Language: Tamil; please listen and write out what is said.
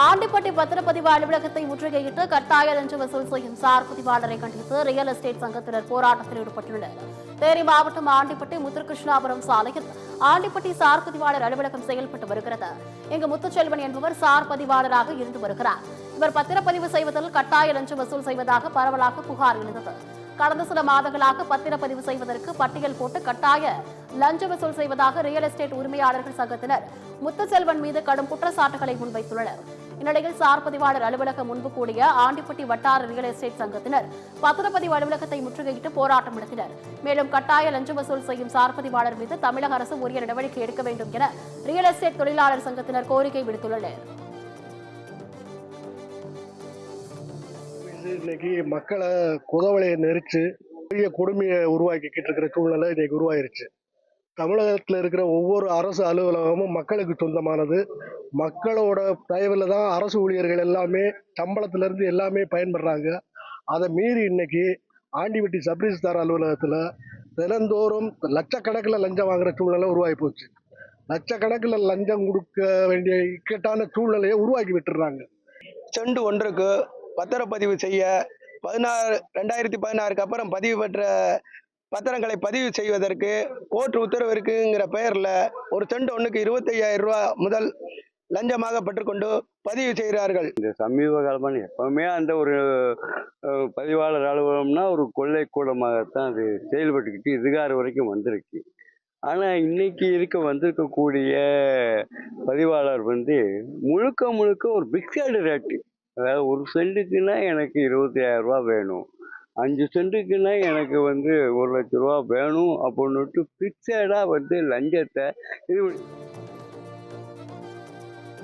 ஆண்டிப்பட்டி பத்திரப்பதிவு அலுவலகத்தை முற்றுகையிட்டு கட்டாய லஞ்ச வசூல் செய்யும் சார் பதிவாளரை கண்டித்து ரியல் எஸ்டேட் சங்கத்தினர் போராட்டத்தில் ஈடுபட்டுள்ளனர். தேனி மாவட்டம் ஆண்டிப்பட்டி முத்துகிருஷ்ணாபுரம் சாலையில் ஆண்டிப்பட்டி சார் பதிவாளர் அலுவலகம் செயல்பட்டு வருகிறது. இங்கு முத்துச்செல்வன் என்பவர் சார் பதிவாளராக இருந்து வருகிறார். இவர் பத்திரப்பதிவு செய்வதில் கட்டாய லஞ்ச வசூல் செய்வதாக பரவலாக புகார் எழுந்தது. கடந்த சில மாதங்களாக பத்திரப்பதிவு செய்வதற்கு பட்டியல் போட்டு கட்டாய லஞ்ச வசூல் செய்வதாக ரியல் எஸ்டேட் உரிமையாளர்கள் சங்கத்தினர் முத்துச்செல்வன் மீது கடும் குற்றச்சாட்டுகளை முன்வைத்துள்ளனர். இந்நிலையில் சார் பதிவாளர் அலுவலகம் முன்பு கூடிய ஆண்டிப்பட்டி வட்டார ரியல் எஸ்டேட் சங்கத்தினர் பத்திரப்பதிவு அலுவலகத்தை முற்றுகையிட்டு போராட்டம் நடத்தினர். மேலும் கட்டாய லஞ்ச வசூல் செய்யும் சார் பதிவாளர் மீது தமிழக அரசு உரிய நடவடிக்கை எடுக்க வேண்டும் என ரியல் எஸ்டேட் தொழிலாளர் சங்கத்தினர் கோரிக்கை விடுத்துள்ளனர். இன்னைக்கு மக்களை குதவலையை நெரிச்சு பெரிய கொடுமையை உருவாக்கிக்கிட்டு இருக்கிற சூழ்நிலை இன்னைக்கு உருவாயிருச்சு. தமிழகத்தில் இருக்கிற ஒவ்வொரு அரசு அலுவலகமும் மக்களுக்கு சொந்தமானது. மக்களோட தயவில் தான் அரசு ஊழியர்கள் எல்லாமே சம்பளத்திலிருந்து எல்லாமே பயன்படுறாங்க. அதை மீறி இன்னைக்கு ஆண்டிப்பட்டி சப்ரிஜிஸ்தார் அலுவலகத்தில் தினந்தோறும் லட்சக்கணக்கில் லஞ்சம் வாங்குற சூழ்நிலை உருவாகி போச்சு. லட்சக்கணக்கில் லஞ்சம் கொடுக்க வேண்டிய இக்கட்டான சூழ்நிலையை உருவாக்கி விட்டுறாங்க. செண்டு ஒன்றுக்கு பத்திரப்பதிவு செய்ய 2016க்கு அப்புறம் பதிவு பெற்ற பத்திரங்களை பதிவு செய்வதற்கு கோர்ட் உத்தரவு இருக்குங்கிற பெயரில் ஒரு செண்டு ஒன்றுக்கு 25,000 ரூபாய் முதல் லஞ்சமாக பெற்றுக்கொண்டு பதிவு செய்கிறார்கள். இந்த சமீப காலமான எப்பவுமே அந்த ஒரு பதிவாளர் அலுவலகம்னா ஒரு கொள்ளை கூடமாகத்தான் அது செயல்பட்டுக்கிட்டு இதுகார வரைக்கும் வந்திருக்கு. ஆனால் இன்னைக்கு வந்திருக்கக்கூடிய பதிவாளர் முழுக்க ஒரு பிக்சடு ரேட்டு. அதாவது ஒரு சென்ட்டுக்குன்னா எனக்கு 25,000 ரூபா வேணும், 5 சென்ட்டுக்குன்னா எனக்கு 1 லட்ச ரூபா வேணும் அப்படின்னுட்டு பிக்சடாக லஞ்சத்தை இது